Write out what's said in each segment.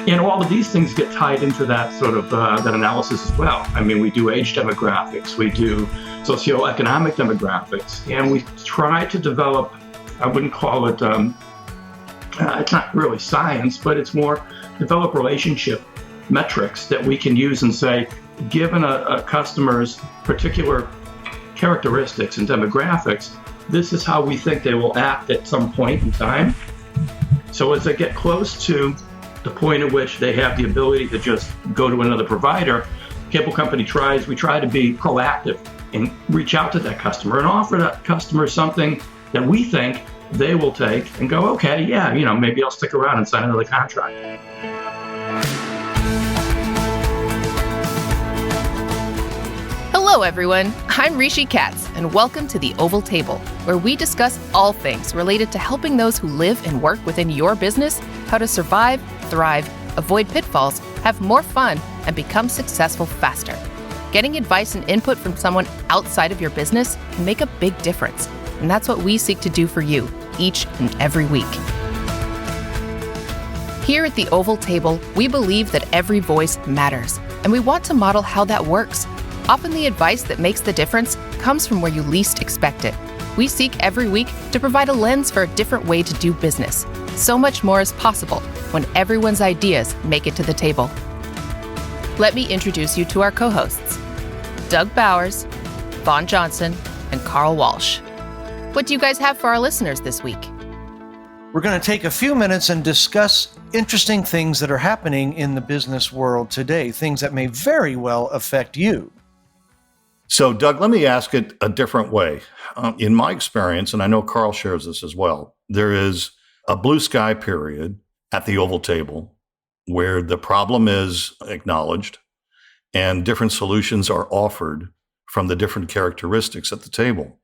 And all of these things get tied into that sort of that analysis as well. I mean, we do age demographics, we do socioeconomic demographics, and we try to develop, I wouldn't call it, it's not really science, but it's more develop relationship metrics that we can use and say, given a customer's particular characteristics and demographics, this is how we think they will act at some point in time. So as they get close to the point at which they have the ability to just go to another provider, cable company we try to be proactive and reach out to that customer and offer that customer something that we think they will take and go, okay, yeah, maybe I'll stick around and sign another contract. Hello, everyone. I'm Rishi Katz, and welcome to the Oval Table, where we discuss all things related to helping those who live and work within your business how to survive, thrive, avoid pitfalls, have more fun, and become successful faster. Getting advice and input from someone outside of your business can make a big difference, and that's what we seek to do for you each and every week. Here at the Oval Table, we believe that every voice matters, and we want to model how that works. Often the advice that makes the difference comes from where you least expect it. We seek every week to provide a lens for a different way to do business. So much more is possible when everyone's ideas make it to the table. Let me introduce you to our co-hosts, Doug Bowers, Vaughn Johnson, and Carl Walsh. What do you guys have for our listeners this week? We're going to take a few minutes and discuss interesting things that are happening in the business world today, things that may very well affect you. So, Doug, let me ask it a different way. In my experience, and I know Carl shares this as well, there is a blue sky period at the Oval Table where the problem is acknowledged and different solutions are offered from the different characteristics at the table.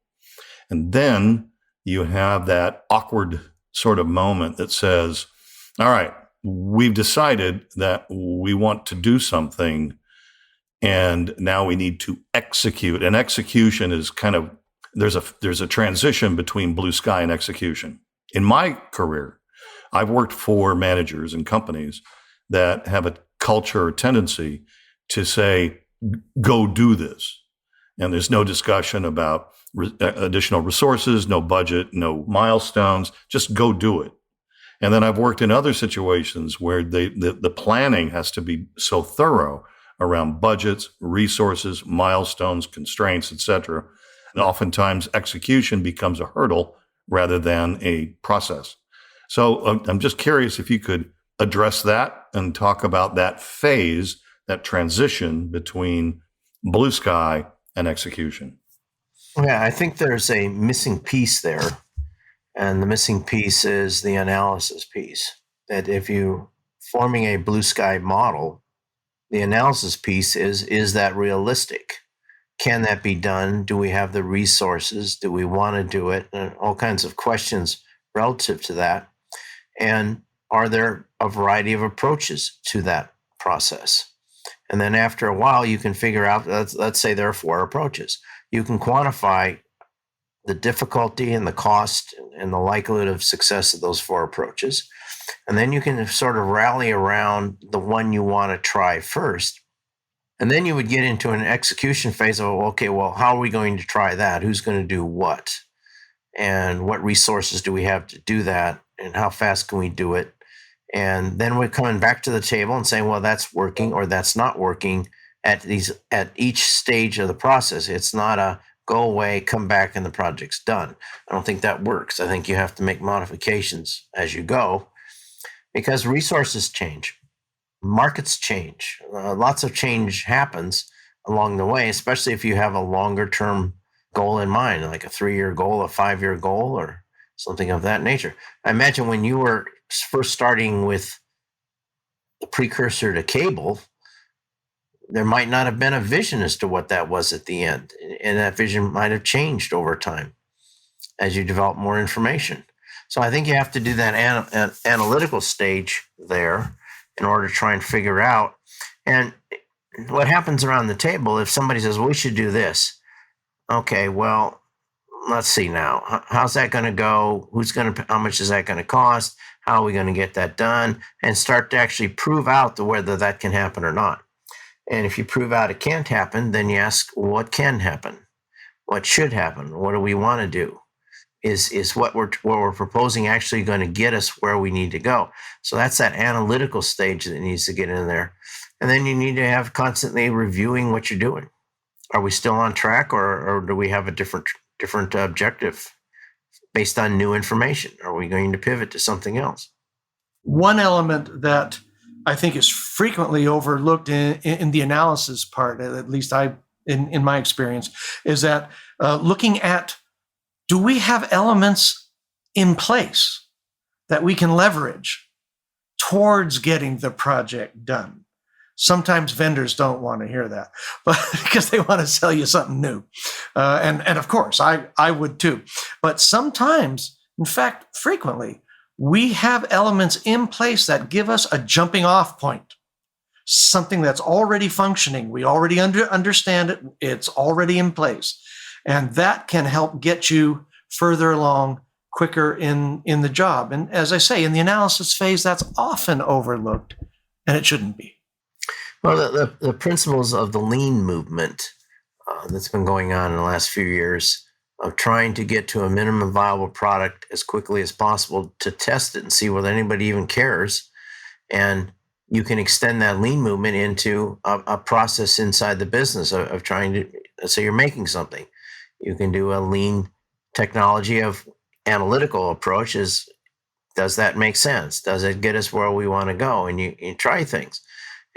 And then you have that awkward sort of moment that says, all right, we've decided that we want to do something, and now we need to execute. And execution is kind of, there's a transition between blue sky and execution. In my career, I've worked for managers and companies that have a culture or tendency to say, go do this. And there's no discussion about additional resources, no budget, no milestones, just go do it. And then I've worked in other situations where the planning has to be so thorough around budgets, resources, milestones, constraints, et cetera. And oftentimes execution becomes a hurdle rather than a process. So I'm just curious if you could address that and talk about that phase, that transition between blue sky and execution. Yeah, I think there's a missing piece there. And the missing piece is the analysis piece. That if you forming a blue sky model, the analysis piece is that realistic? Can that be done? Do we have the resources? Do we want to do it? And all kinds of questions relative to that. And are there a variety of approaches to that process? And then after a while, you can figure out, let's say there are 4 approaches. You can quantify the difficulty and the cost and the likelihood of success of those 4 approaches. And then you can sort of rally around the one you want to try first. And then you would get into an execution phase of, okay, well, how are we going to try that? Who's going to do what? And what resources do we have to do that? And how fast can we do it? And then we're coming back to the table and saying, well, that's working or that's not working at each stage of the process. It's not a go away, come back, and the project's done. I don't think that works. I think you have to make modifications as you go because resources change, markets change. Lots of change happens along the way, especially if you have a longer term goal in mind, like a 3-year goal, a 5-year goal, or something of that nature. I imagine when you were first starting with the precursor to cable, there might not have been a vision as to what that was at the end. And that vision might have changed over time as you develop more information. So I think you have to do that analytical stage there in order to try and figure out. And what happens around the table, if somebody says, well, we should do this. Okay, well, let's see now, how's that going to go? How much is that going to cost? How are we going to get that done? And start to actually prove out whether that can happen or not. And if you prove out it can't happen, then you ask, what can happen? What should happen? What do we want to do? Is what we're proposing actually going to get us where we need to go? So that's that analytical stage that needs to get in there. And then you need to have constantly reviewing what you're doing. Are we still on track, or do we have a different objective based on new information? Are we going to pivot to something else? One element that I think is frequently overlooked in the analysis part, at least in my experience, is that looking at, do we have elements in place that we can leverage towards getting the project done? Sometimes vendors don't want to hear that, but because they want to sell you something new. And of course, I would too. But sometimes, in fact, frequently, we have elements in place that give us a jumping off point, something that's already functioning. We already understand it. It's already in place. And that can help get you further along quicker in the job. And as I say, in the analysis phase, that's often overlooked, and it shouldn't be. Well, the principles of the lean movement that's been going on in the last few years of trying to get to a minimum viable product as quickly as possible to test it and see whether anybody even cares. And you can extend that lean movement into a process inside the business of trying to, let's say you're making something. You can do a lean technology of analytical approach. Does that make sense? Does it get us where we want to go? And you try things.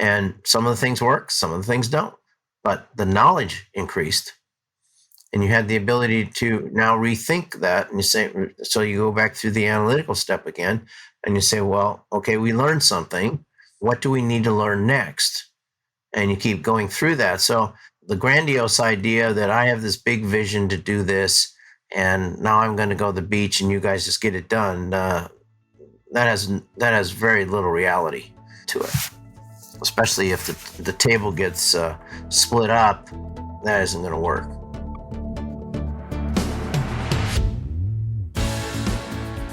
And some of the things work, some of the things don't. But the knowledge increased. And you had the ability to now rethink that. And you say, so you go back through the analytical step again. And you say, well, okay, we learned something. What do we need to learn next? And you keep going through that. So the grandiose idea that I have this big vision to do this, and now I'm going to go to the beach and you guys just get it done, that has very little reality to it. Especially if the table gets split up, that isn't going to work.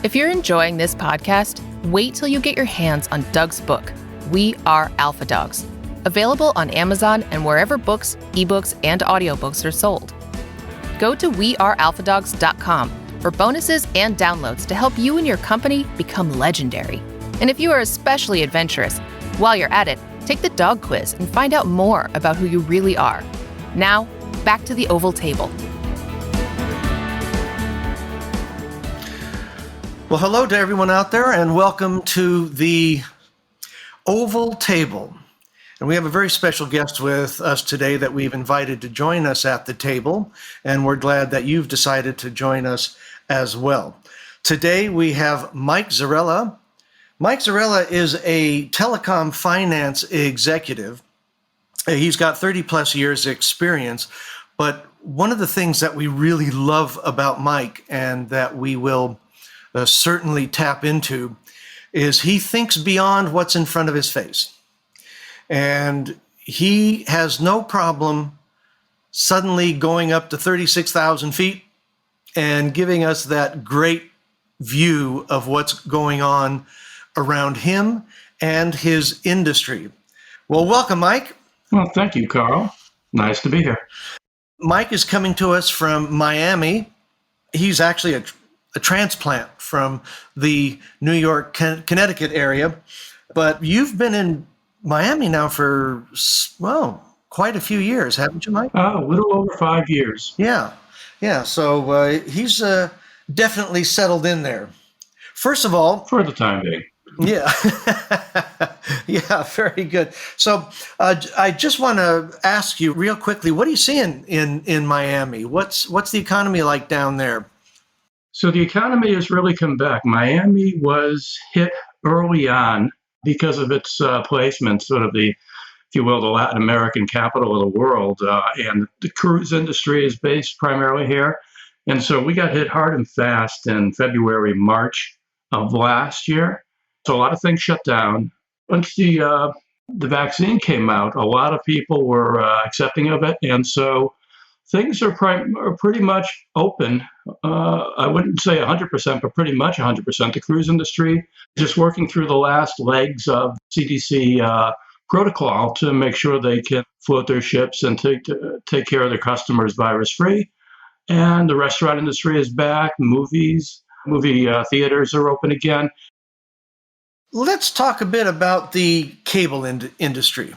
If you're enjoying this podcast, wait till you get your hands on Doug's book, We Are Alpha Dogs, available on Amazon and wherever books, ebooks, and audiobooks are sold. Go to wearealphadogs.com for bonuses and downloads to help you and your company become legendary. And if you are especially adventurous, while you're at it, take the dog quiz and find out more about who you really are. Now, back to the Oval Table. Well, hello to everyone out there, and welcome to the Oval Table. And we have a very special guest with us today that we've invited to join us at the table, and we're glad that you've decided to join us as well. Today we have Mike Zarella. Mike Zarella is a telecom finance executive. He's got 30 plus years experience, but one of the things that we really love about Mike, and that we will certainly tap into, is he thinks beyond what's in front of his face. And he has no problem suddenly going up to 36,000 feet and giving us that great view of what's going on around him and his industry. Well, welcome, Mike. Well, thank you, Carl. Nice to be here. Mike is coming to us from Miami. He's actually a transplant from the New York, Connecticut area, but you've been in Miami now for, well, quite a few years, haven't you, Mike? A little over 5 years. Yeah. So he's definitely settled in there. First of all, For the time being. yeah, yeah, very good. So I just want to ask you real quickly, what are you seeing in Miami? What's the economy like down there? So the economy has really come back. Miami was hit early on because of its placement, sort of the, if you will, the Latin American capital of the world. And the cruise industry is based primarily here. And so we got hit hard and fast in February, March of last year. So a lot of things shut down. Once the vaccine came out, a lot of people were accepting of it. And so things are pretty much open. I wouldn't say 100%, but pretty much 100%. The cruise industry just working through the last legs of CDC protocol to make sure they can float their ships and take care of their customers virus-free. And the restaurant industry is back. Movie theaters are open again. Let's talk a bit about the cable industry,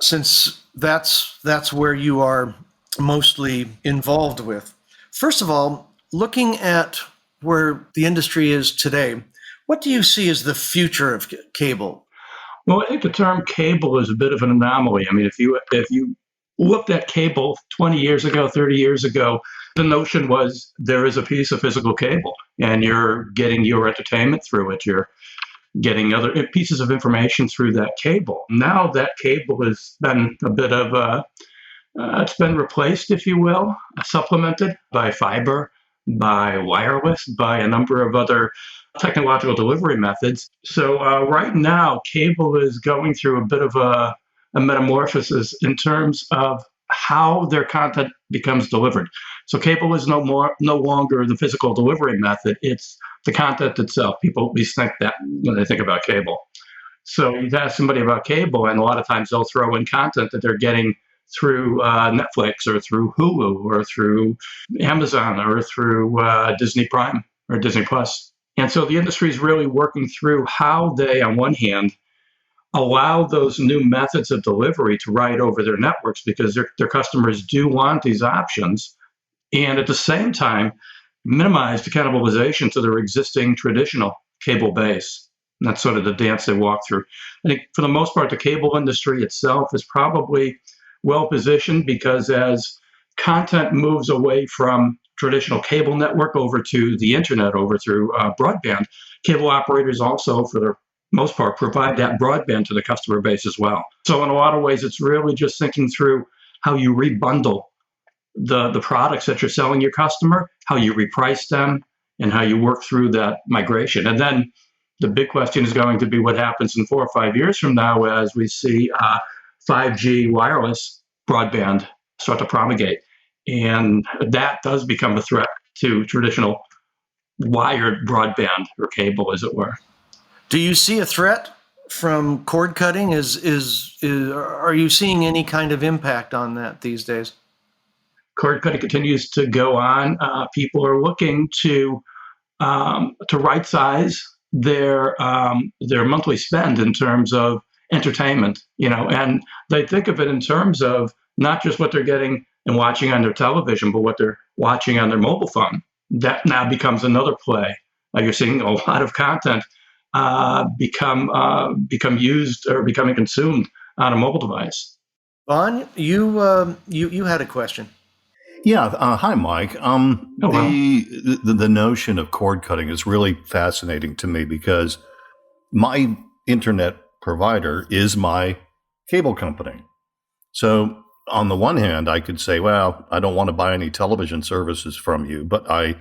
since that's where you are mostly involved with. First of all, looking at where the industry is today, what do you see as the future of cable? Well, I think the term cable is a bit of an anomaly. I mean, if you looked at cable 20 years ago, 30 years ago, the notion was there is a piece of physical cable and you're getting your entertainment through it. You're getting other pieces of information through that cable. Now that cable has been a bit of it's been replaced, if you will, supplemented by fiber, by wireless, by a number of other technological delivery methods. So right now, cable is going through a bit of a metamorphosis in terms of how their content becomes delivered. So cable is no longer the physical delivery method. It's the content itself. People at least think that when they think about cable. So you ask somebody about cable, and a lot of times they'll throw in content that they're getting through Netflix or through Hulu or through Amazon or through Disney Prime or Disney Plus. And so the industry is really working through how they, on one hand, allow those new methods of delivery to ride over their networks because their customers do want these options, and at the same time minimize the cannibalization to their existing traditional cable base. And that's sort of the dance they walk through. I think for the most part, the cable industry itself is probably well positioned because as content moves away from traditional cable network over to the internet, over through broadband, cable operators also, for the most part, provide that broadband to the customer base as well. So in a lot of ways, it's really just thinking through how you rebundle the products that you're selling your customer, how you reprice them, and how you work through that migration. And then the big question is going to be what happens in 4 or 5 years from now as we see 5G wireless broadband start to promulgate. And that does become a threat to traditional wired broadband or cable, as it were. Do you see a threat from cord cutting? Are you seeing any kind of impact on that these days? Cord cutting continues to go on. People are looking to right size their monthly spend in terms of entertainment, and they think of it in terms of not just what they're getting and watching on their television, but what they're watching on their mobile phone. That now becomes another play. You're seeing a lot of content become used or becoming consumed on a mobile device. Vaughn, you had a question. Yeah. Hi, Mike. The notion of cord cutting is really fascinating to me because my internet provider is my cable company. So on the one hand, I could say, well, I don't want to buy any television services from you, but I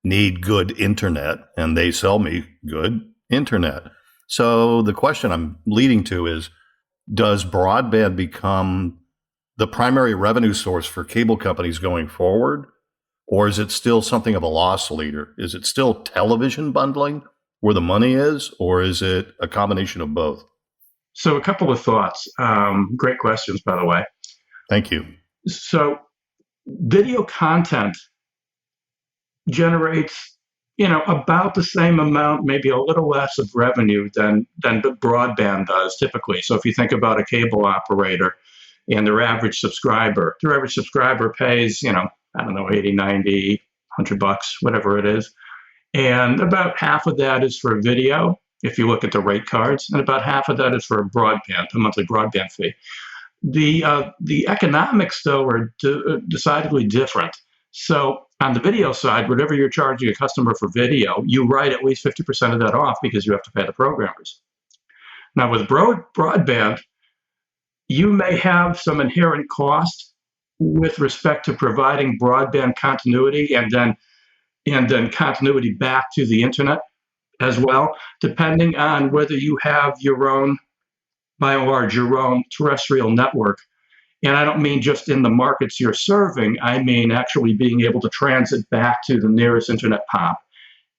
need good internet, and they sell me good internet. So the question I'm leading to is, does broadband become the primary revenue source for cable companies going forward? Or is it still something of a loss leader? Is it still television bundling where the money is, or is it a combination of both? So a couple of thoughts. Great questions, by the way. Thank you. So video content generates, about the same amount, maybe a little less of revenue than the broadband does typically. So if you think about a cable operator and their average subscriber pays, I don't know, 80, 90, $100, whatever it is. And about half of that is for video, if you look at the rate cards, and about half of that is for a monthly broadband fee. The economics, though, are decidedly different. So on the video side, whatever you're charging a customer for video, you write at least 50% of that off because you have to pay the programmers. Now with broadband, you may have some inherent cost with respect to providing broadband continuity and then continuity back to the internet as well, depending on whether you have your own, by and large, your own terrestrial network And I don't mean just in the markets you're serving. I mean actually being able to transit back to the nearest internet pop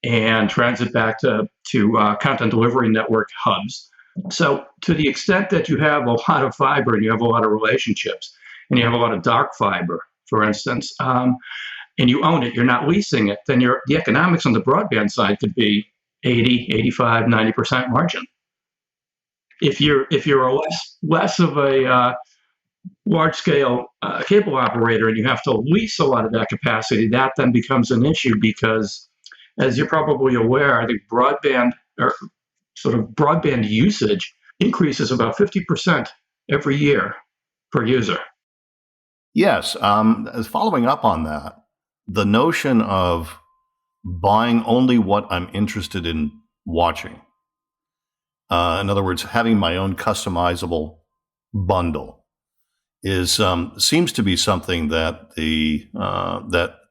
and transit back to content delivery network hubs. So to the extent that you have a lot of fiber and you have a lot of relationships and you have a lot of dark fiber, for instance, and you own it, you're not leasing it, then the economics on the broadband side could be 80, 85, 90% margin. If you're a less of a large-scale cable operator and you have to lease a lot of that capacity, that then becomes an issue because, as you're probably aware, I think broadband usage increases about 50% every year per user. Yes. Following up on that, the notion of buying only what I'm interested in watching. In other words, having my own customizable bundle is seems to be something that the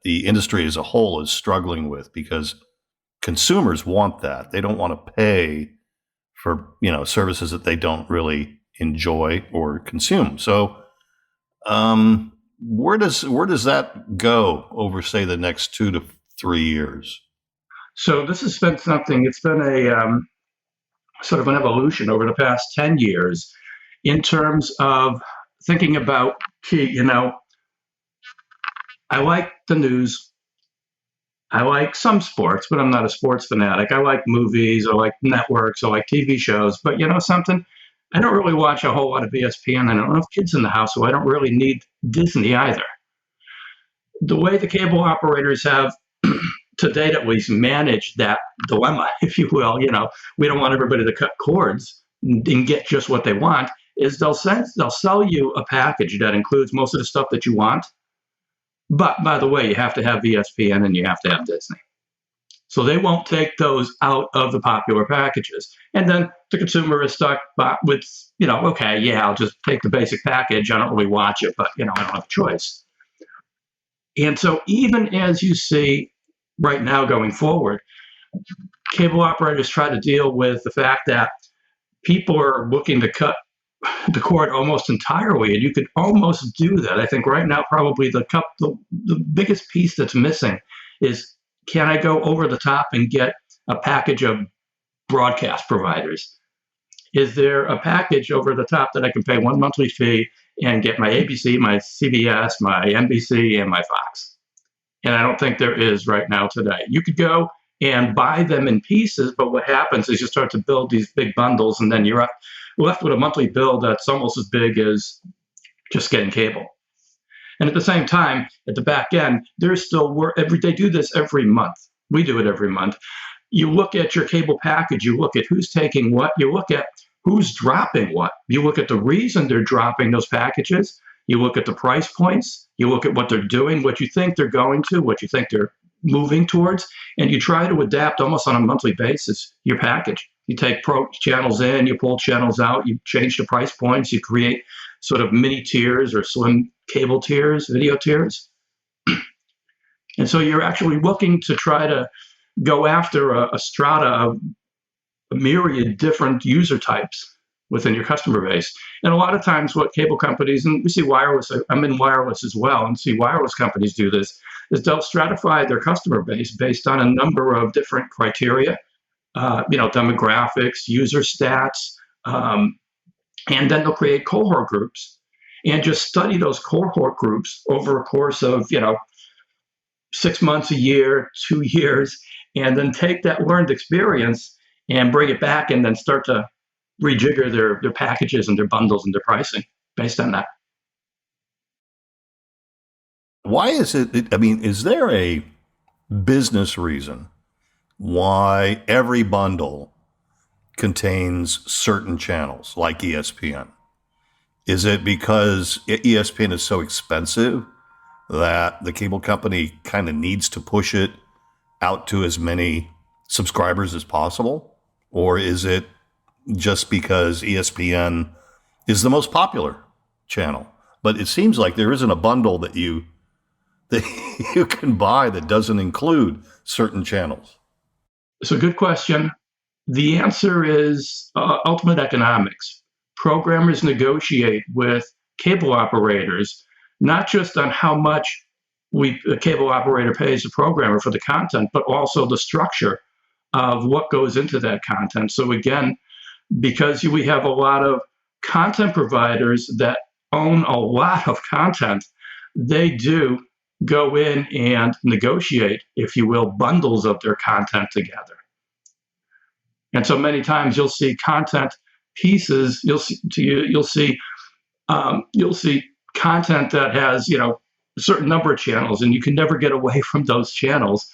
industry as a whole is struggling with, because consumers want that. They don't want to pay for services that they don't really enjoy or consume. So where does that go over, say, the next 2 to 3 years? So this has been something. It's been a sort of an evolution over the past 10 years in terms of thinking about, I like the news. I like some sports, but I'm not a sports fanatic. I like movies. I like networks. I like TV shows. But something? I don't really watch a whole lot of ESPN. I don't have kids in the house, so I don't really need Disney either. The way the cable operators have, to date at least, managed that dilemma, if you will, we don't want everybody to cut cords and get just what they want, is they'll sell you a package that includes most of the stuff that you want. But by the way, you have to have ESPN and you have to have Disney. So they won't take those out of the popular packages. And then the consumer is stuck with, okay, yeah, I'll just take the basic package. I don't really watch it, but, I don't have a choice. And so even as you see right now going forward, cable operators try to deal with the fact that people are looking to cut the cord almost entirely, and you could almost do that. I think right now probably the biggest piece that's missing is, can I go over the top and get a package of broadcast providers? Is there a package over the top that I can pay one monthly fee and get my ABC, my CBS, my NBC, and my Fox? And I don't think there is right now today. You could go and buy them in pieces, but what happens is you start to build these big bundles, and then you're left with a monthly bill that's almost as big as just getting cable. And at the same time, at the back end, there's still work. They do this every month. We do it every month. You look at your cable package, you look at who's taking what, you look at who's dropping what. You look at the reason they're dropping those packages, you look at the price points, you look at what they're doing, what you think they're going to, what you think they're moving towards, and you try to adapt almost on a monthly basis your package. You take pro channels in, you pull channels out, you change the price points, you create sort of mini tiers or slim cable tiers, video tiers. And so you're actually looking to try to go after a strata of a myriad different user types within your customer base. And a lot of times what cable companies, and we see wireless, I'm in wireless as well, and see wireless companies do this, is they'll stratify their customer base based on a number of different criteria, demographics, user stats, and then they'll create cohort groups and just study those cohort groups over a course of, 6 months, a year, 2 years, and then take that learned experience and bring it back and then start to rejigger their packages and their bundles and their pricing based on that. Why is it, is there a business reason why every bundle contains certain channels like ESPN? Is it because ESPN is so expensive that the cable company kind of needs to push it out to as many subscribers as possible? Or is it just because ESPN is the most popular channel? But it seems like there isn't a bundle that you can buy that doesn't include certain channels. It's a good question. The answer is ultimate economics. Programmers negotiate with cable operators, not just on how much the cable operator pays the programmer for the content, but also the structure of what goes into that content. So again, because we have a lot of content providers that own a lot of content, they do go in and negotiate, if you will, bundles of their content together. And so many times you'll see content pieces. You'll see content that has a certain number of channels, and you can never get away from those channels.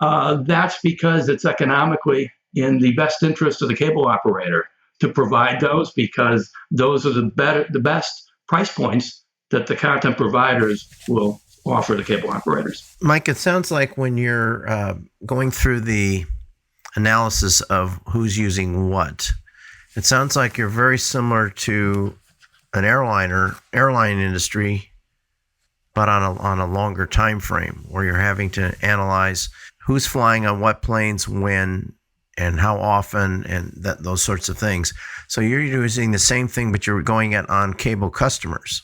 That's because it's economically in the best interest of the cable operator to provide those, because those are the best price points that the content providers will offer the cable operators. Mike, it sounds like when you're going through the analysis of who's using what, it sounds like you're very similar to an airline industry, but on a longer time frame, where you're having to analyze who's flying on what planes, when, and how often, and those sorts of things. So you're using the same thing, but you're going at on cable customers.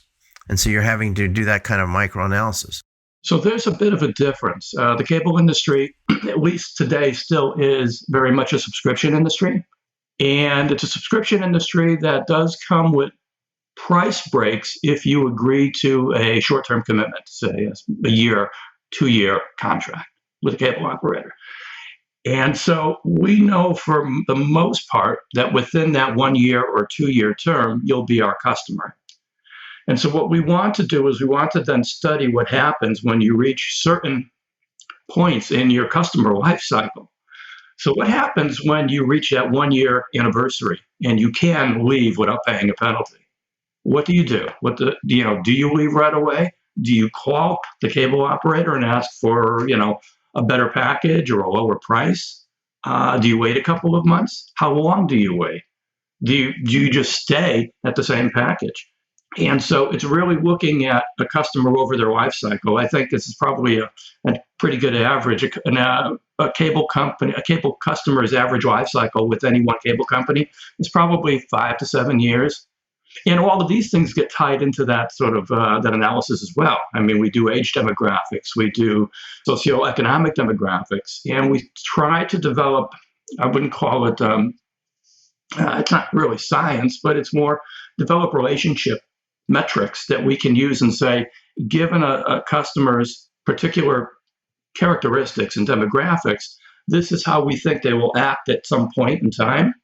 And so you're having to do that kind of microanalysis. So there's a bit of a difference. The cable industry, at least today, still is very much a subscription industry. And it's a subscription industry that does come with price breaks if you agree to a short-term commitment, say a year, 2-year contract with a cable operator. And so we know for the most part that within that 1 year or 2-year term, you'll be our customer. And so what we want to do is we want to then study what happens when you reach certain points in your customer life cycle. So what happens when you reach that 1-year anniversary and you can leave without paying a penalty? What do you do? Do you leave right away? Do you call the cable operator and ask for, a better package or a lower price? Do you wait a couple of months? How long do you wait? Do you just stay at the same package? And so it's really looking at the customer over their life cycle. I think this is probably a pretty good average. A cable customer's average life cycle with any one cable company is probably 5 to 7 years. And all of these things get tied into that sort of that analysis as well. I mean, we do age demographics, we do socioeconomic demographics, and we try to develop, I wouldn't call it, it's not really science, but it's more develop relationship metrics that we can use and say, given a customer's particular characteristics and demographics, this is how we think they will act at some point in time.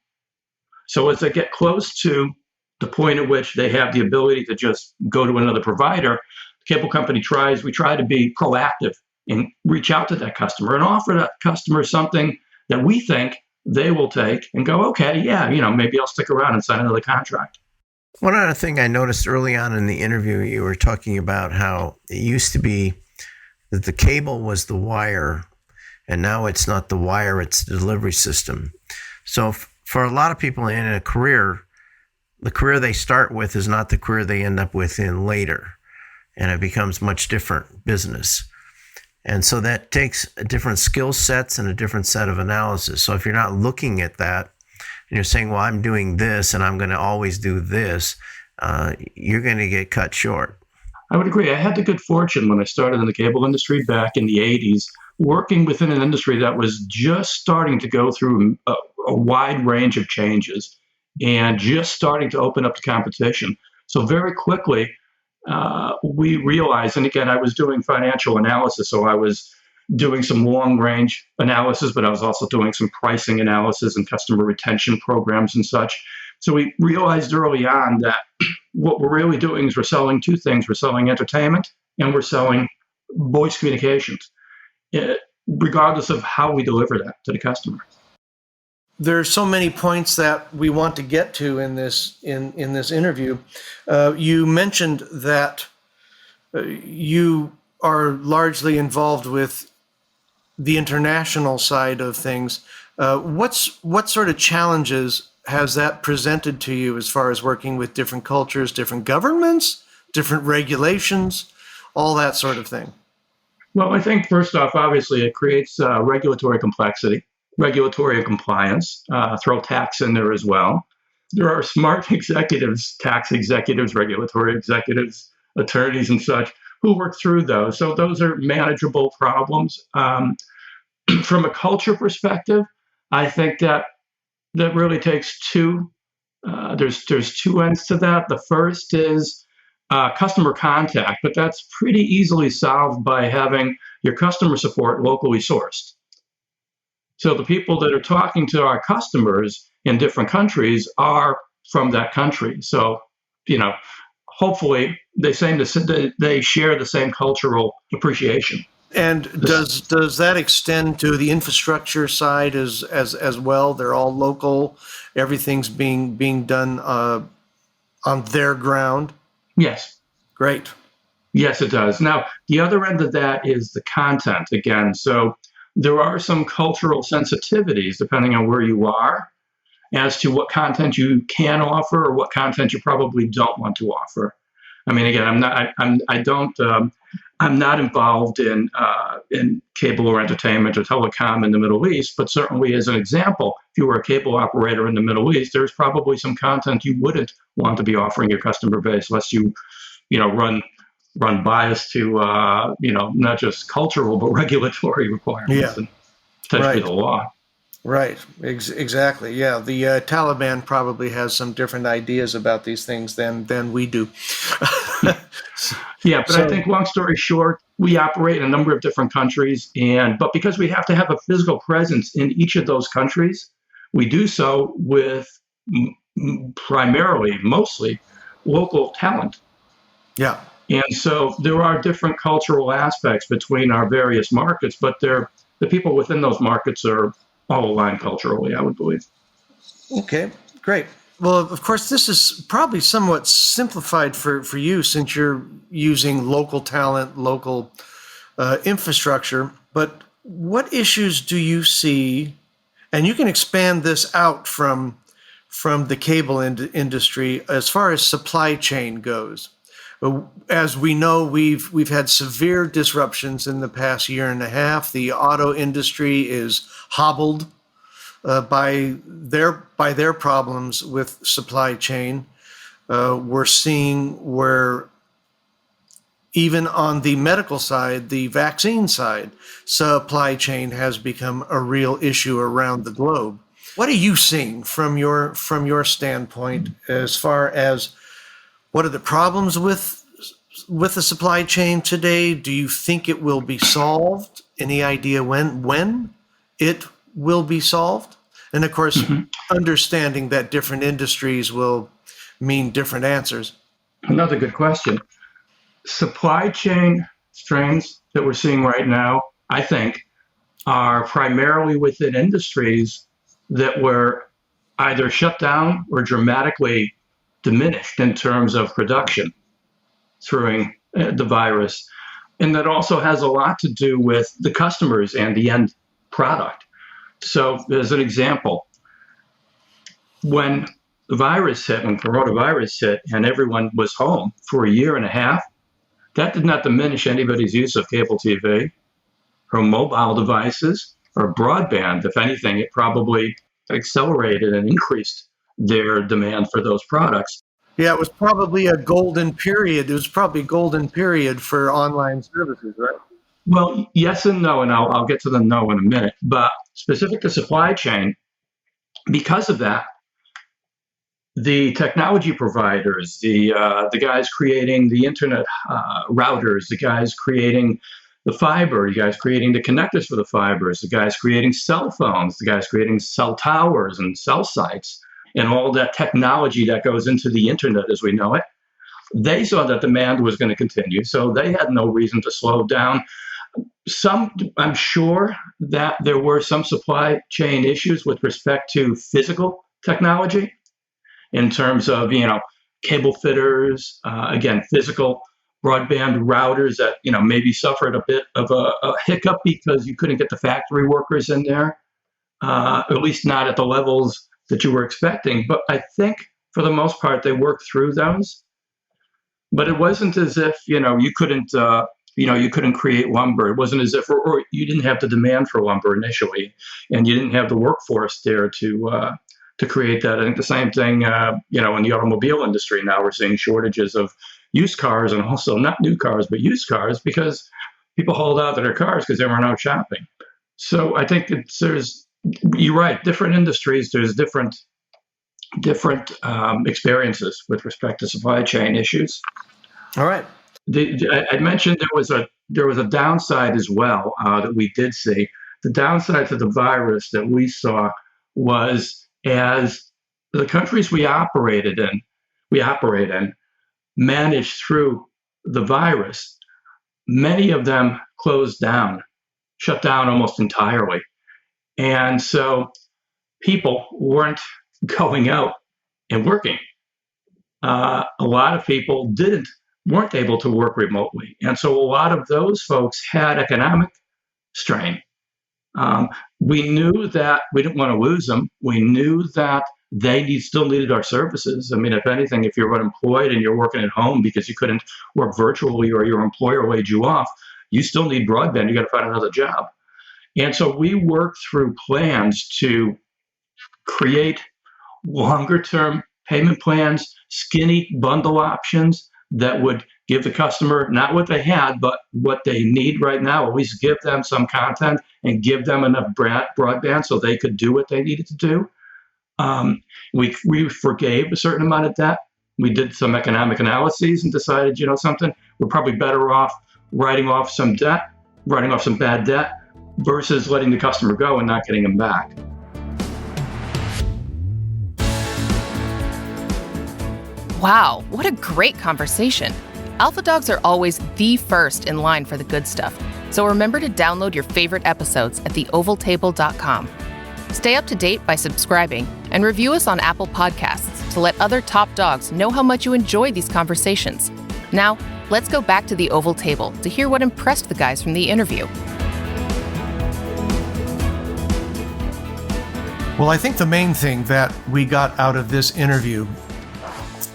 So as they get close to the point at which they have the ability to just go to another provider, the cable company we try to be proactive and reach out to that customer and offer that customer something that we think they will take and go, okay, yeah, maybe I'll stick around and sign another contract. One other thing I noticed early on in the interview, you were talking about how it used to be that the cable was the wire, and now it's not the wire, it's the delivery system. So for a lot of people in a career, the career they start with is not the career they end up with in later, and it becomes much different business. And so that takes a different skill sets and a different set of analysis. So if you're not looking at that, and you're saying, well, I'm doing this and I'm going to always do this, you're going to get cut short. I would agree. I had the good fortune when I started in the cable industry back in the 80s, working within an industry that was just starting to go through a wide range of changes and just starting to open up to competition. So very quickly, we realized, and again, I was doing financial analysis, so I was doing some long-range analysis, but I was also doing some pricing analysis and customer retention programs and such. So we realized early on that what we're really doing is we're selling two things. We're selling entertainment and we're selling voice communications, regardless of how we deliver that to the customer. There's so many points that we want to get to in this interview. You mentioned that you are largely involved with the international side of things. What sort of challenges has that presented to you as far as working with different cultures, different governments, different regulations, all that sort of thing? Well, I think first off, obviously, it creates regulatory complexity, regulatory compliance, throw tax in there as well. there are smart executives, tax executives, regulatory executives, attorneys, and such who work through those. So those are manageable problems. From a culture perspective, I think that really takes two. There's two ends to that. The first is customer contact, but that's pretty easily solved by having your customer support locally sourced. So the people that are talking to our customers in different countries are from that country. So, hopefully they share the same cultural appreciation. And does that extend to the infrastructure side as well? They're all local. Everything's being done on their ground. Yes. Great. Yes, it does. Now, the other end of that is the content again. So there are some cultural sensitivities depending on where you are as to what content you can offer or what content you probably don't want to offer. I mean, again, I'm not involved in cable or entertainment or telecom in the Middle East, but certainly as an example, if you were a cable operator in the Middle East, there's probably some content you wouldn't want to be offering your customer base unless you run bias to not just cultural but regulatory requirements and potentially the law. Right. Exactly. Yeah. The Taliban probably has some different ideas about these things than we do. Yeah, but I think, long story short, we operate in a number of different countries, but because we have to have a physical presence in each of those countries, we do so with mostly local talent. Yeah. And so there are different cultural aspects between our various markets, but the people within those markets are all aligned culturally, I would believe. Okay, great. Well, of course, this is probably somewhat simplified for you since you're using local talent, local infrastructure. But what issues do you see? And you can expand this out from the cable industry as far as supply chain goes. As we know, we've had severe disruptions in the past year and a half. The auto industry is hobbled by their problems with supply chain. We're seeing where even on the medical side, the vaccine side, supply chain has become a real issue around the globe. What are you seeing from your standpoint as far as what are the problems with the supply chain today? Do you think it will be solved? Any idea when it will be solved? And of course, understanding that different industries will mean different answers. Another good question. Supply chain strains that we're seeing right now, I think, are primarily within industries that were either shut down or dramatically diminished in terms of production through the virus. And that also has a lot to do with the customers and the end product. So as an example, when coronavirus hit and everyone was home for a year and a half, that did not diminish anybody's use of cable TV or mobile devices or broadband. If anything, it probably accelerated and increased their demand for those products. Yeah, it was probably a golden period. It was probably a golden period for online services, right? Well, yes and no, and I'll get to the no in a minute. But specific to supply chain, because of that, the technology providers, the guys creating the internet routers, the guys creating the fiber, the guys creating the connectors for the fibers, the guys creating cell phones, the guys creating cell towers and cell sites, and all that technology that goes into the internet as we know it, they saw that demand was going to continue, so they had no reason to slow down. I'm sure that there were some supply chain issues with respect to physical technology in terms of, cable fitters, again, physical broadband routers that, maybe suffered a bit of a hiccup because you couldn't get the factory workers in there, at least not at the levels that you were expecting. But I think for the most part, they worked through those. But it wasn't as if, you couldn't create lumber. It wasn't as if, or you didn't have the demand for lumber initially, and you didn't have the workforce there to to create that. I think the same thing, in the automobile industry now, we're seeing shortages of used cars and also not new cars, but used cars because people hold out to their cars because they weren't out shopping. So I think you're right, different industries, there's different experiences with respect to supply chain issues. All right. I mentioned there was a downside as well that we did see. The downside to the virus that we saw was as the countries we operate in managed through the virus, many of them closed down, shut down almost entirely. And so people weren't going out and working. A lot of people weren't able to work remotely. And so a lot of those folks had economic strain. We knew that we didn't want to lose them. We knew that they still needed our services. I mean, if anything, if you're unemployed and you're working at home because you couldn't work virtually or your employer laid you off, you still need broadband. You got to find another job. And so we worked through plans to create longer-term payment plans, skinny bundle options that would give the customer not what they had, but what they need right now. Always give them some content and give them enough broadband so they could do what they needed to do. We forgave a certain amount of debt. We did some economic analyses and decided, something, we're probably better off writing off some bad debt versus letting the customer go and not getting them back. Wow, what a great conversation. Alpha Dogs are always the first in line for the good stuff. So remember to download your favorite episodes at theovaltable.com. Stay up to date by subscribing and review us on Apple Podcasts to let other top dogs know how much you enjoy these conversations. Now, let's go back to the Oval Table to hear what impressed the guys from the interview. Well, I think the main thing that we got out of this interview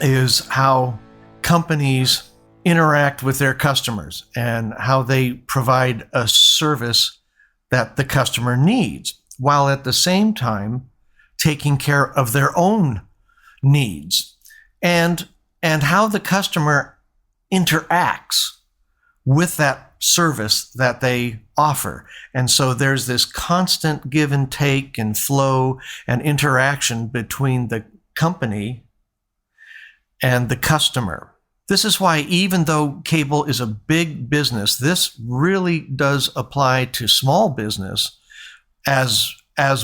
is how companies interact with their customers and how they provide a service that the customer needs, while at the same time taking care of their own needs, and how the customer interacts with that service that they offer. And so there's this constant give and take and flow and interaction between the company and the customer. This is why, even though cable is a big business, this really does apply to small business as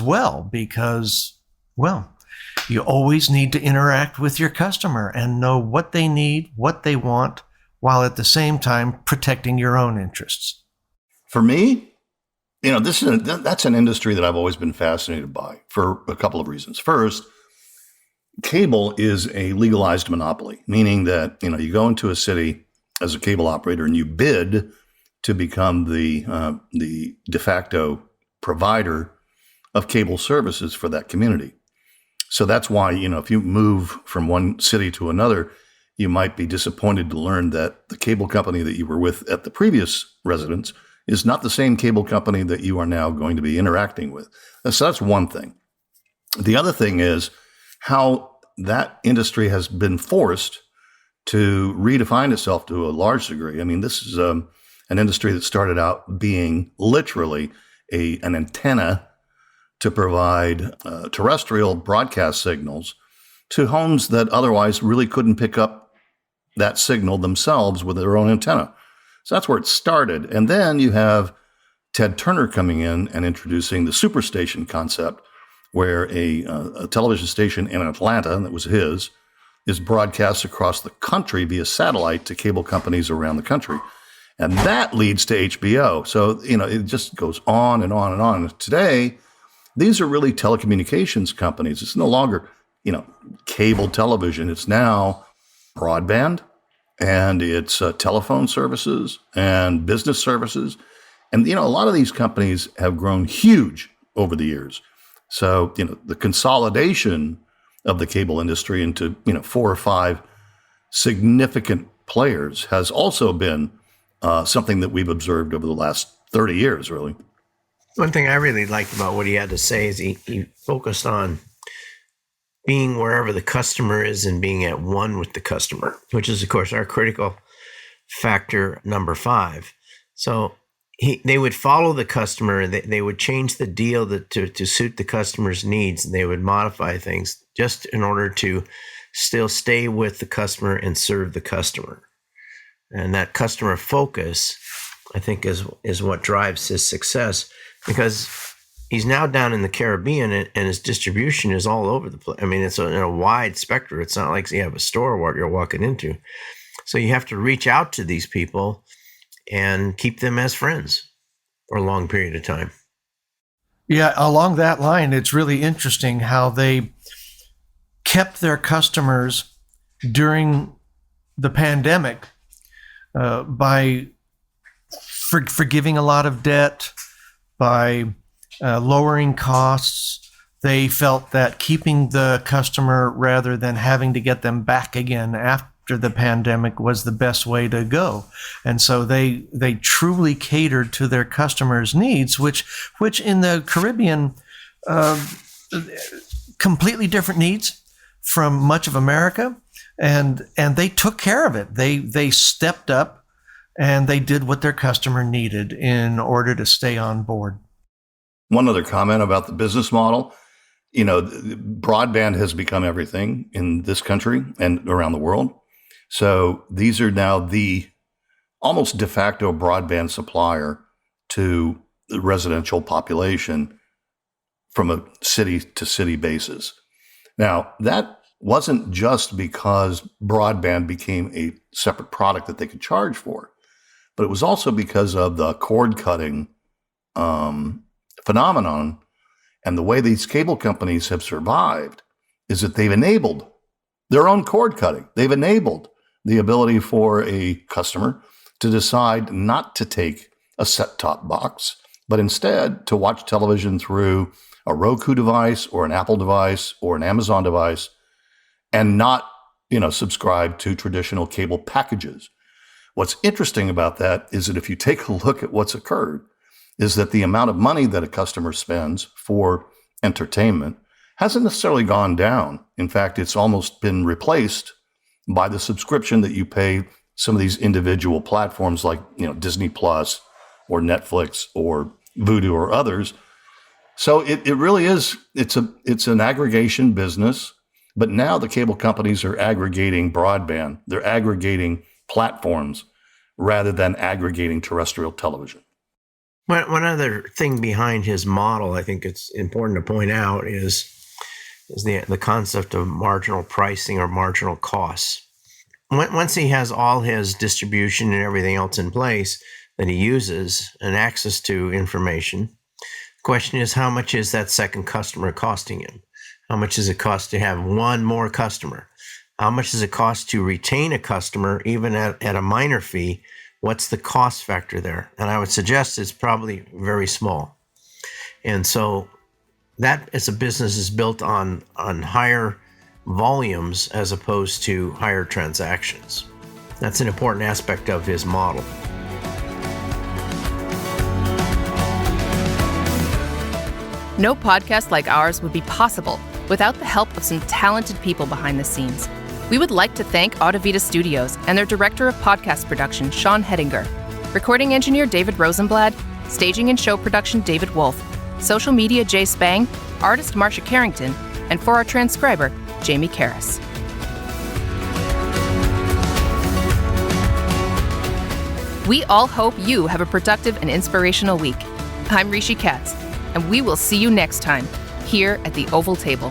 well, because, well, you always need to interact with your customer and know what they need, what they want, while at the same time protecting your own interests. For me, that's an industry that I've always been fascinated by for a couple of reasons. First, cable is a legalized monopoly, meaning that, you go into a city as a cable operator and you bid to become the de facto provider of cable services for that community. So that's why, if you move from one city to another, you might be disappointed to learn that the cable company that you were with at the previous residence is not the same cable company that you are now going to be interacting with. So that's one thing. The other thing is how that industry has been forced to redefine itself to a large degree. I mean, this is an industry that started out being literally an antenna to provide terrestrial broadcast signals to homes that otherwise really couldn't pick up that signal themselves with their own antenna. So that's where it started. And then you have Ted Turner coming in and introducing the superstation concept, where a television station in Atlanta, that was his, is broadcast across the country via satellite to cable companies around the country. And that leads to HBO. So, it just goes on and on and on. Today, these are really telecommunications companies. It's no longer, cable television. It's now broadband, and it's telephone services and business services. And, a lot of these companies have grown huge over the years. So, the consolidation of the cable industry into, 4 or 5 significant players has also been something that we've observed over the last 30 years, really. One thing I really liked about what he had to say is he focused on being wherever the customer is and being at one with the customer, which is, of course, our critical factor number 5. So they would follow the customer. They would change the deal to suit the customer's needs. And they would modify things just in order to still stay with the customer and serve the customer. And that customer focus, I think, is what drives his success, because he's now down in the Caribbean and his distribution is all over the place. I mean, it's in a wide spectrum. It's not like you have a store where you're walking into. So you have to reach out to these people and keep them as friends for a long period of time. Yeah, along that line, it's really interesting how they kept their customers during the pandemic by forgiving a lot of debt, by lowering costs. They felt that keeping the customer rather than having to get them back again after the pandemic was the best way to go. And so they truly catered to their customers' needs, which in the Caribbean, completely different needs from much of America. And they took care of it. They stepped up and they did what their customer needed in order to stay on board. One other comment about the business model. Broadband has become everything in this country and around the world. So these are now the almost de facto broadband supplier to the residential population from a city to city basis. Now, that wasn't just because broadband became a separate product that they could charge for, but it was also because of the cord cutting phenomenon. And the way these cable companies have survived is that they've enabled their own cord cutting. They've enabled the ability for a customer to decide not to take a set-top box, but instead to watch television through a Roku device or an Apple device or an Amazon device and not, subscribe to traditional cable packages. What's interesting about that is that if you take a look at what's occurred, is that the amount of money that a customer spends for entertainment hasn't necessarily gone down. In fact, it's almost been replaced by the subscription that you pay some of these individual platforms like, Disney Plus or Netflix or Vudu or others. So it really is, it's an aggregation business, but now the cable companies are aggregating broadband. They're aggregating platforms rather than aggregating terrestrial television. One other thing behind his model, I think it's important to point out, is the concept of marginal pricing or marginal costs. Once he has all his distribution and everything else in place that he uses and access to information, the question is, how much is that second customer costing him? How much does it cost to have one more customer? How much does it cost to retain a customer, even at a minor fee? What's the cost factor there? And I would suggest it's probably very small. And so that as a business is built on higher volumes as opposed to higher transactions. That's an important aspect of his model. No podcast like ours would be possible without the help of some talented people behind the scenes. We would like to thank Audavita Studios and their director of podcast production, Sean Hedinger, recording engineer David Rosenblad, staging and show production David Wolf, social media Jay Spang, artist Marsha Carrington, and for our transcriber, Jamie Karras. We all hope you have a productive and inspirational week. I'm Rishi Katz, and we will see you next time here at the Oval Table.